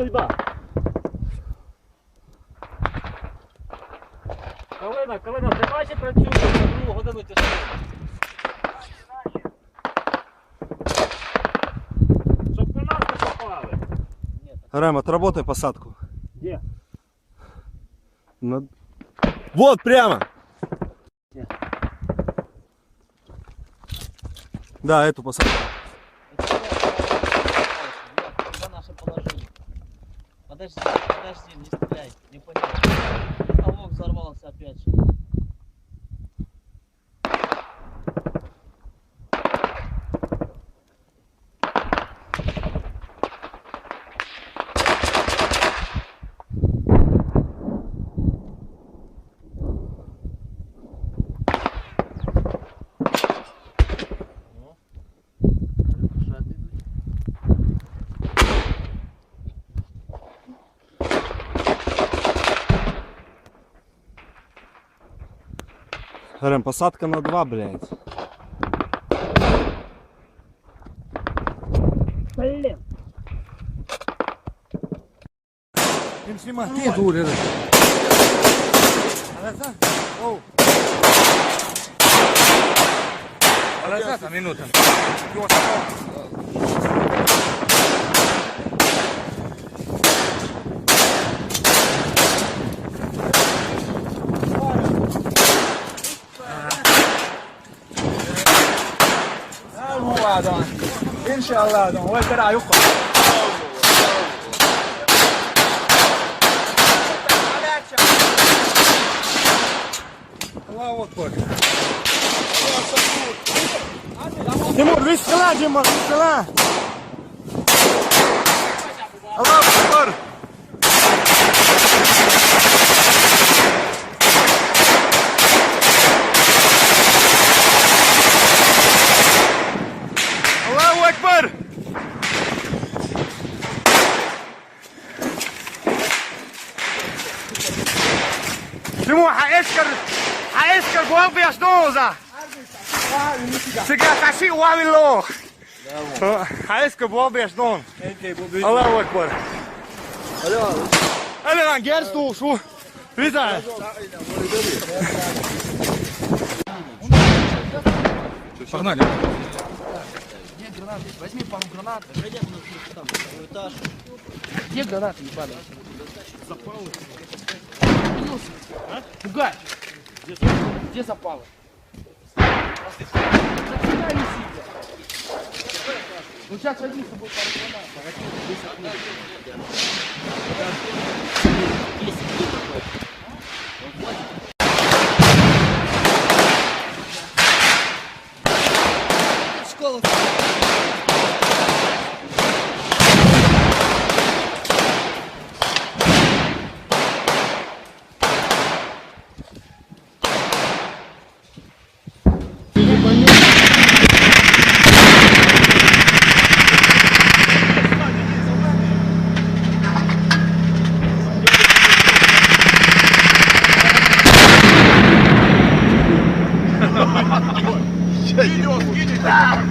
Стрільба. Калина, тримайся, працюй, на другу годину тяжко. Щоб по нас не попали. Рэм, отработай посадку. Где? Вот прямо. Где? Да, эту посадку. Это наше положение. Подожди, не стреляй, не понял. Потолок взорвался опять же. Рэм, посадка на 2, блядь. Блин. Ты дури. Minuta. إن شاء الله دون هو الدرع يقع. الله أكبر. Тимур, выстрела, Дима, выстрела. Аллах Акбар. Аллаху Акбар. Тимур, حيسكر بوابي يشنوزة سجاك عشي وعمل له حيسكر بوابي يشنون الله أكبر أنا لان جرستو شو ريزا Погнали. Где гранаты? Возьми пару гранат. Зайдем на второй этаж. Где гранаты, ебаные? Запалы. А? Пугай! Где запалы? Зафига не сидят. Ну сейчас возьми с собой пару гранат. Школа.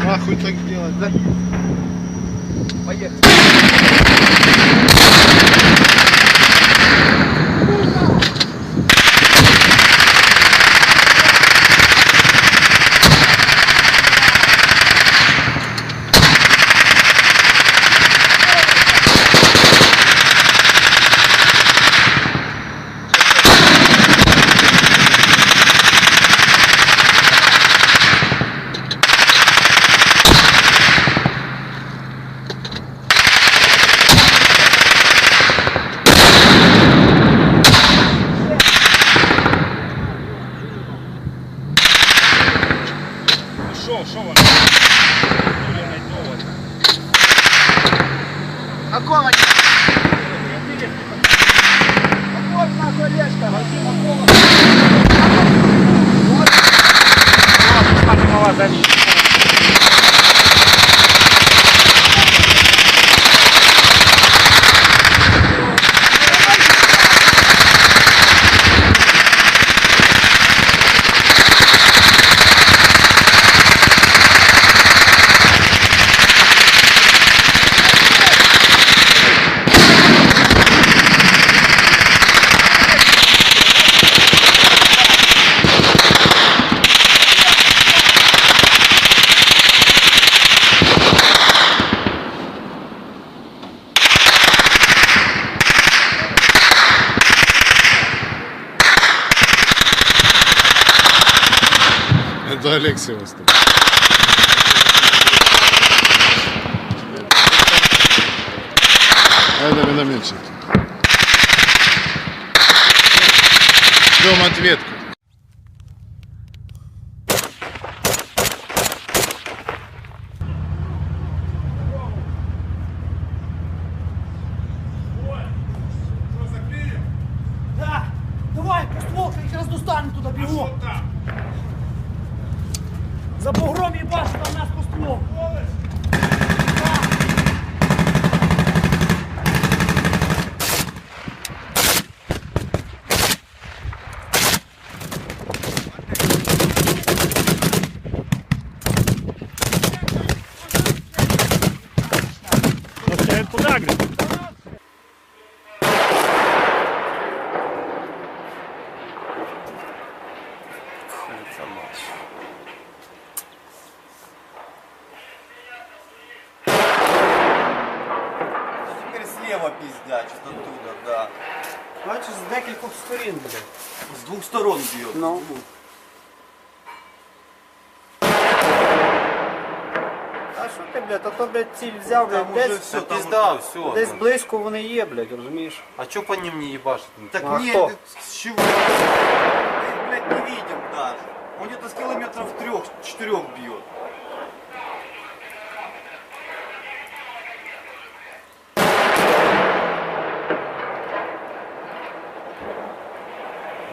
Нахуй так делать, да? Поехали. Шо вона? Какого? Вот нахуй резко. Мала защита. Олег Севастополь. Это минометчик. Ждем ответку. Да, давай, поствол, я сейчас достану туда, бегу. За бугром ебашь, там нас поствол. Теперь слева пиздячит оттуда, да. Бачиш, з декількох сторін буде. С двух сторон бьет. Ну. А що ти, блядь, а то, блядь, ціль взяв, Там блядь, уже десь, все, пизда, все. десь близько вони є, блядь, розумієш? А чё по ним не ебашит? Так А нет, кто? с чего? Мы их, блядь, не видим даже. Он где-то с километров 3-4 бьет.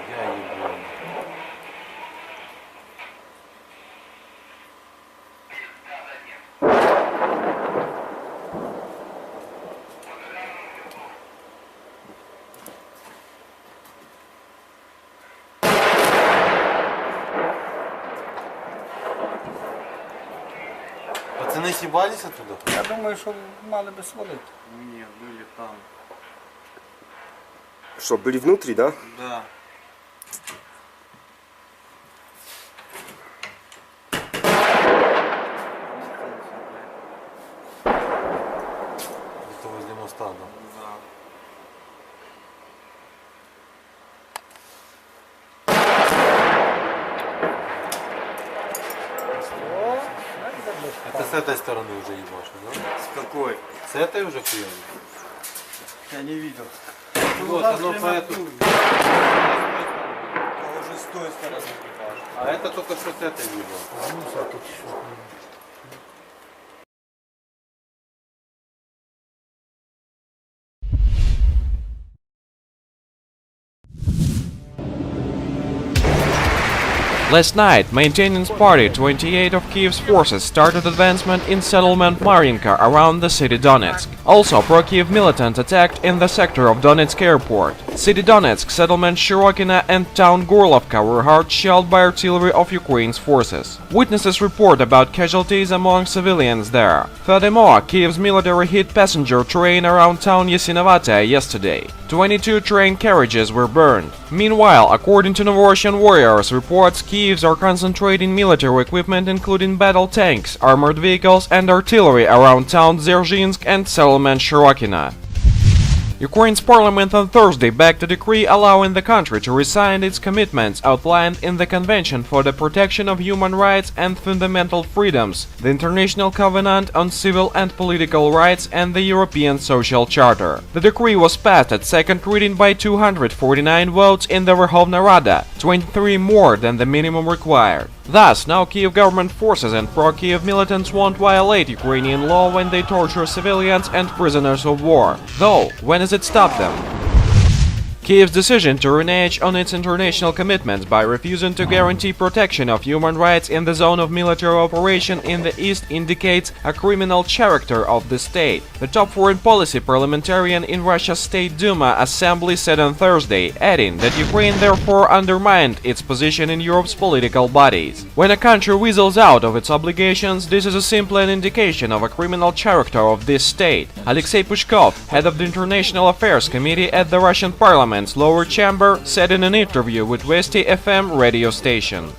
Я ебу. Пацаны съебались оттуда? Я думаю, що мали би свалити. Не, были там. Что, были внутри, да? Да. Где-то возле моста, да? Да. Это с этой стороны уже ебашит, да? С какой? С этой уже хуями? Я не видел. Вот, оно по эту... Уже с той стороны. А это только что с этой ебал. Last night, Maintenance Party 28 of Kiev's forces started advancement in settlement Mariinka around the city Donetsk. Also, pro-Kiev militants attacked in the sector of Donetsk airport. City Donetsk, settlement Shirokina and town Gorlovka were hard shelled by artillery of Ukraine's forces. Witnesses report about casualties among civilians there. Furthermore, Kiev's military hit passenger train around town Yasinovataya yesterday. 22 train carriages were burned. Meanwhile, according to Novorossian Warriors reports, Kievs are concentrating military equipment including battle tanks, armored vehicles and artillery around town Dzerzhinsk and settlement Shirokina. Ukraine's parliament on Thursday backed a decree allowing the country to rescind its commitments outlined in the Convention for the Protection of Human Rights and Fundamental Freedoms, the International Covenant on Civil and Political Rights and the European Social Charter. The decree was passed at second reading by 249 votes in the Verkhovna Rada, 23 more than the minimum required. Thus, now Kiev government forces and pro-Kiev militants won't violate Ukrainian law when they torture civilians and prisoners of war. Though, when does it stop them? Kiev's decision to renege on its international commitments by refusing to guarantee protection of human rights in the zone of military operation in the east indicates a criminal character of the state. The top foreign policy parliamentarian in Russia's State Duma Assembly said on Thursday, adding that Ukraine therefore undermined its position in Europe's political bodies. When a country weasels out of its obligations, this is simply an indication of a criminal character of this state. Alexei Pushkov, head of the International Affairs Committee at the Russian Parliament, lower chamber, said in an interview with Vesti FM radio station.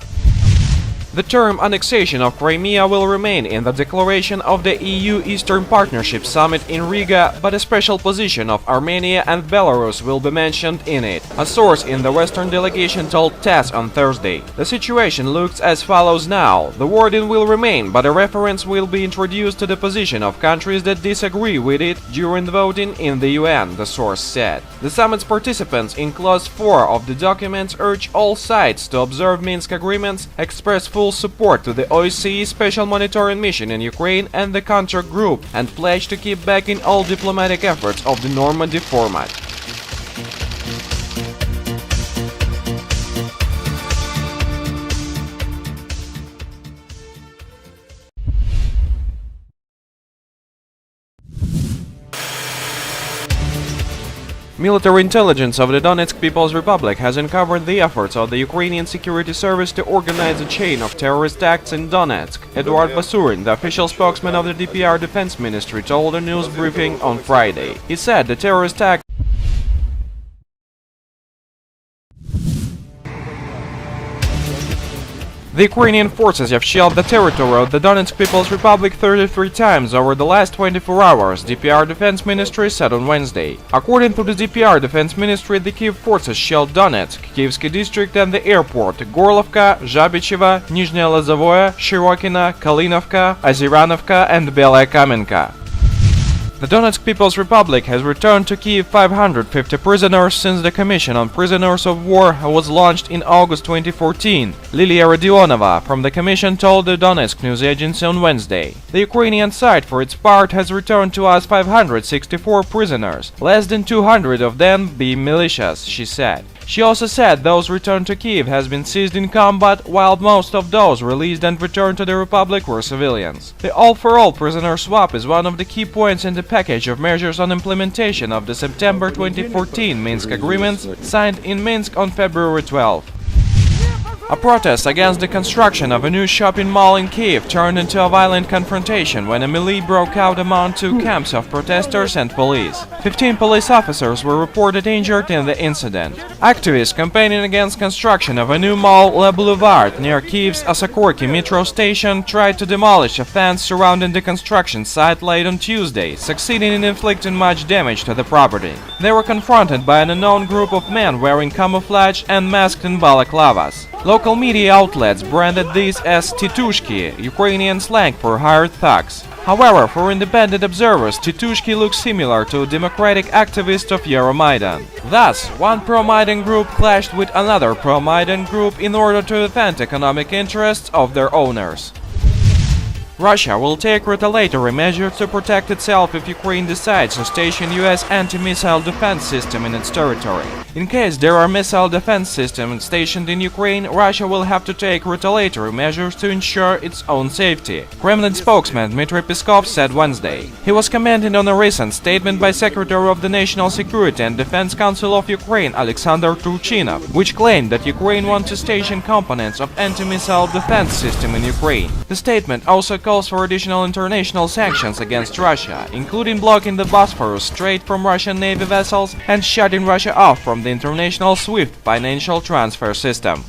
The term annexation of Crimea will remain in the declaration of the EU Eastern Partnership Summit in Riga, but a special position of Armenia and Belarus will be mentioned in it. A source in the Western delegation told TASS on Thursday. The situation looks as follows now. The wording will remain, but a reference will be introduced to the position of countries that disagree with it during the voting in the UN, the source said. The summit's participants in Clause 4 of the documents urge all sides to observe Minsk agreements, express full support to the OSCE Special Monitoring Mission in Ukraine and the Contract Group, and pledge to keep backing all diplomatic efforts of the Normandy format. Military intelligence of the Donetsk People's Republic has uncovered the efforts of the Ukrainian Security Service to organize a chain of terrorist acts in Donetsk. Eduard Basurin, the official spokesman of the DPR Defense Ministry, told a news briefing on Friday. He said the terrorist act The Ukrainian forces have shelled the territory of the Donetsk People's Republic 33 times over the last 24 hours, DPR Defense Ministry said on Wednesday. According to the DPR Defense Ministry, the Kiev forces shelled Donetsk, Kievsky district and the airport, Gorlovka, Zhabichevo, Nizhne Lozovoye, Shirokino, Kalinovka, Aziranovka and Belaya Kamenka. The Donetsk People's Republic has returned to Kiev 550 prisoners since the Commission on Prisoners of War was launched in August 2014. Lilia Rodionova from the Commission told the Donetsk news agency on Wednesday. The Ukrainian side, for its part, has returned to us 564 prisoners, less than 200 of them being militias, she said. She also said those returned to Kiev has been seized in combat, while most of those released and returned to the Republic were civilians. The all-for-all prisoner swap is one of the key points in the package of measures on implementation of the September 2014 Minsk agreements signed in Minsk on February 12. A protest against the construction of a new shopping mall in Kiev turned into a violent confrontation when a melee broke out among two camps of protesters and police. 15 police officers were reported injured in the incident. Activists campaigning against construction of a new mall Le Boulevard near Kiev's Osakorki metro station tried to demolish a fence surrounding the construction site late on Tuesday, succeeding in inflicting much damage to the property. They were confronted by an unknown group of men wearing camouflage and masked in balaclavas. Local media outlets branded these as titushki, Ukrainian slang for hired thugs. However, for independent observers, titushki looks similar to a democratic activist of Euromaidan. Thus, one pro-Maidan group clashed with another pro-Maidan group in order to defend economic interests of their owners. Russia will take retaliatory measures to protect itself if Ukraine decides to station US anti-missile defense system in its territory. In case there are missile defense systems stationed in Ukraine, Russia will have to take retaliatory measures to ensure its own safety, Kremlin spokesman Dmitry Peskov said Wednesday. He was commenting on a recent statement by Secretary of the National Security and Defense Council of Ukraine Alexander Turchinov, which claimed that Ukraine wants to station components of anti-missile defense system in Ukraine. The statement also calls for additional international sanctions against Russia, including blocking the Bosphorus Strait from Russian Navy vessels and shutting Russia off from the international SWIFT financial transfer system.